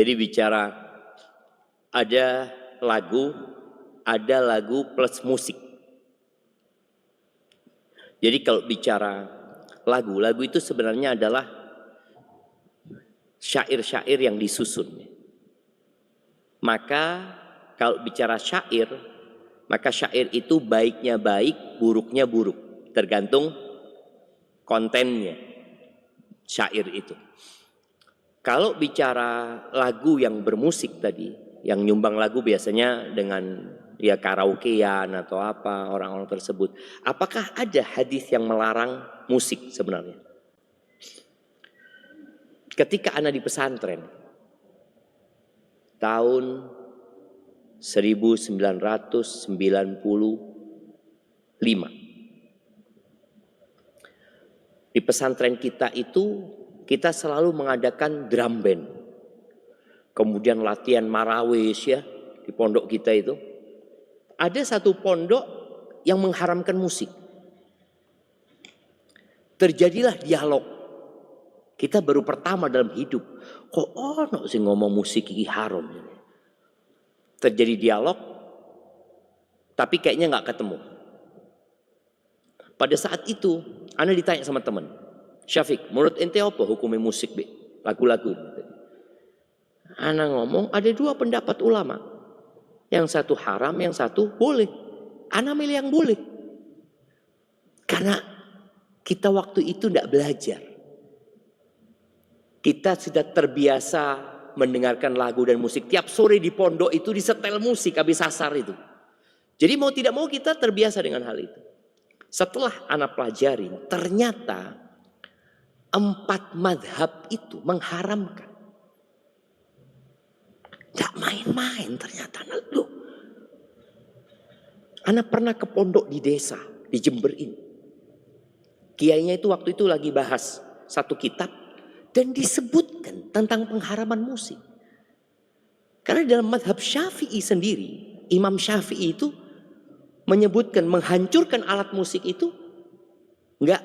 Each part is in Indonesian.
Jadi bicara ada lagu plus musik. Jadi kalau bicara lagu itu sebenarnya adalah syair-syair yang disusun. Maka kalau bicara syair, maka syair itu baiknya baik, buruknya buruk. Tergantung kontennya syair itu. Kalau bicara lagu yang bermusik tadi, yang nyumbang lagu biasanya dengan ya karaokean atau apa orang-orang tersebut. Apakah ada hadis yang melarang musik sebenarnya? Ketika anak di pesantren tahun 1995, di pesantren kita itu kita selalu mengadakan drum band. Kemudian latihan marawis ya di pondok kita itu. Ada satu pondok yang mengharamkan musik. Terjadilah dialog. Kita baru pertama dalam hidup. Kok ono sih ngomong musik ini haram? Terjadi dialog. Tapi kayaknya nggak ketemu. Pada saat itu, ana ditanya sama teman. Syafiq, menurut ente apa hukumnya musik be? Lagu-lagu. Ana ngomong ada dua pendapat ulama. Yang satu haram, yang satu boleh. Ana milih yang boleh. Karena kita waktu itu tidak belajar. Kita sudah terbiasa mendengarkan lagu dan musik. Tiap sore di pondok itu disetel musik habis asar itu. Jadi mau tidak mau kita terbiasa dengan hal itu. Setelah ana pelajarin, ternyata 4 madhab itu mengharamkan. Gak main-main ternyata. Loh. Ana pernah ke pondok di desa, di Jember ini. Kiainya itu waktu itu lagi bahas satu kitab. Dan disebutkan tentang pengharaman musik. Karena dalam madhab Syafi'i sendiri, Imam Syafi'i itu menyebutkan menghancurkan alat musik itu nggak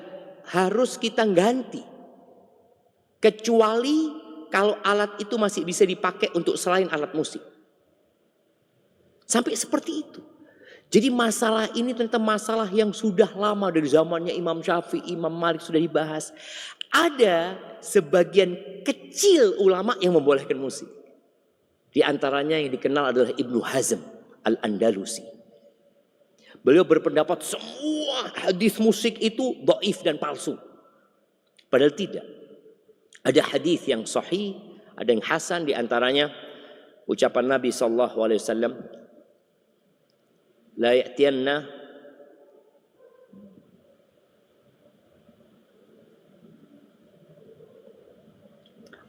harus kita ganti. Kecuali kalau alat itu masih bisa dipakai untuk selain alat musik. Sampai seperti itu. Jadi masalah ini ternyata masalah yang sudah lama dari zamannya Imam Syafi'i, Imam Malik sudah dibahas. Ada sebagian kecil ulama yang membolehkan musik. Di antaranya yang dikenal adalah Ibnu Hazm Al-Andalusi. Beliau berpendapat semua hadis musik itu dhaif dan palsu. Padahal tidak. Ada hadis yang sahih, ada yang hasan, di antaranya ucapan Nabi SAW, la ya'tiyanna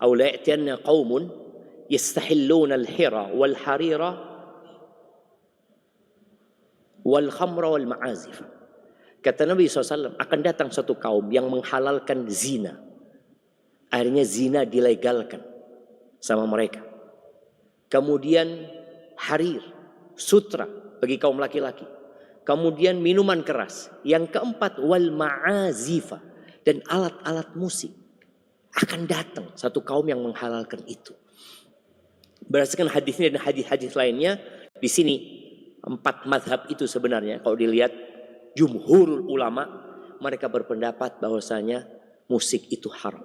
aw la ya'tiyanna qaumun yastahilluna al-hira wal harira wal khamra wal ma'azif. Kata Nabi SAW, akan datang satu kaum yang menghalalkan zina. Akhirnya zina dilegalkan sama mereka. Kemudian harir, sutra bagi kaum laki-laki. Kemudian minuman keras. Yang keempat wal ma'azifa, dan alat-alat musik. Akan datang satu kaum yang menghalalkan itu. Berdasarkan hadisnya dan hadis-hadis lainnya, di sini 4 mazhab itu sebenarnya kalau dilihat jumhurul ulama, mereka berpendapat bahwasanya musik itu haram.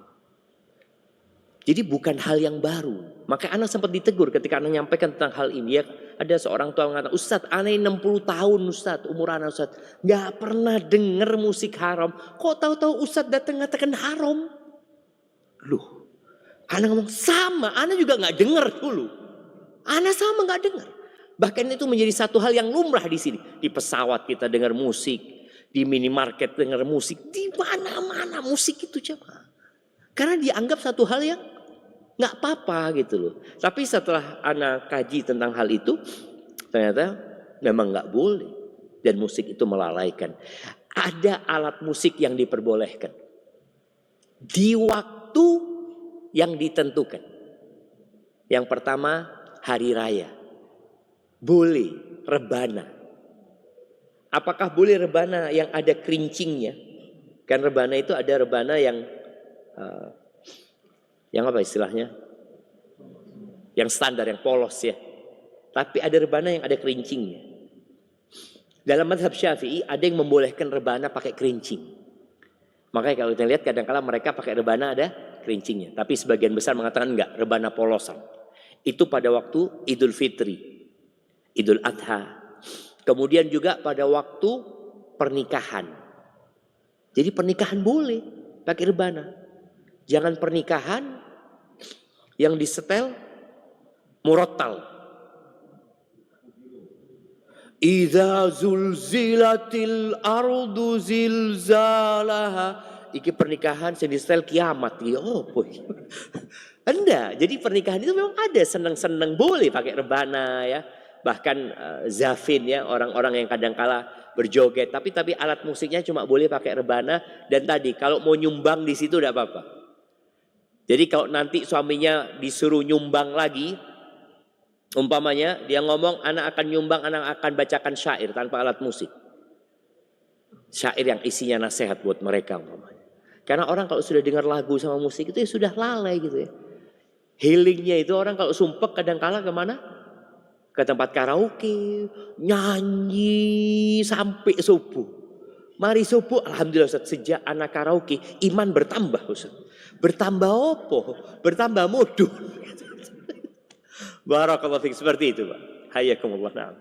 Jadi bukan hal yang baru. Maka anak sempat ditegur ketika anak menyampaikan tentang hal ini. Ya, ada seorang tua mengatakan, Ustadz, anak 60 tahun Ustadz, umur anak Ustadz, gak pernah dengar musik haram. Kok tahu-tahu Ustadz datang mengatakan haram? Loh, anak ngomong sama, anak juga gak dengar dulu. Anak sama gak dengar. Bahkan itu menjadi satu hal yang lumrah di sini. Di pesawat kita dengar musik, di minimarket dengar musik, di mana-mana musik itu coba. Karena dianggap satu hal yang nggak apa-apa gitu loh. Tapi setelah anak kaji tentang hal itu, ternyata memang nggak boleh. Dan musik itu melalaikan. Ada alat musik yang diperbolehkan. Di waktu yang ditentukan. Yang pertama, hari raya. Boleh rebana. Apakah boleh rebana yang ada kerincingnya? Kan rebana itu ada rebana yang apa istilahnya? Yang standar, yang polos ya. Tapi ada rebana yang ada kerincingnya. Dalam mazhab Syafi'i ada yang membolehkan rebana pakai kerincing. Makanya kalau kita lihat kadang-kala mereka pakai rebana ada kerincingnya. Tapi sebagian besar mengatakan enggak, rebana polosan. Itu pada waktu Idul Fitri, Idul Adha. Kemudian juga pada waktu pernikahan. Jadi pernikahan boleh pakai rebana. Jangan pernikahan yang disetel murattal. Idza zulzilatil ardu zilzalaha. Iki pernikahan yang disetel kiamat. Oh boy. Enggak, jadi pernikahan itu memang ada senang-senang boleh pakai rebana ya. Bahkan zafin ya, orang-orang yang kadang-kala berjoget, tapi alat musiknya cuma boleh pakai rebana. Dan tadi kalau mau nyumbang di situ tidak apa-apa. Jadi kalau nanti suaminya disuruh nyumbang lagi, umpamanya dia ngomong anak akan nyumbang, anak akan bacakan syair tanpa alat musik. Syair yang isinya nasihat buat mereka umpamanya. Karena orang kalau sudah dengar lagu sama musik itu ya sudah lalai gitu ya. Healingnya itu orang kalau sumpek kadang-kala kemana? Ke tempat karaoke, nyanyi sampai subuh. Mari subuh, alhamdulillah Ustaz, sejak anak karaoke iman bertambah Ustaz. Bertambah opo? Bertambah mudun. Barakallahu fiik, seperti itu Pak. Hayakumullah. Na'am.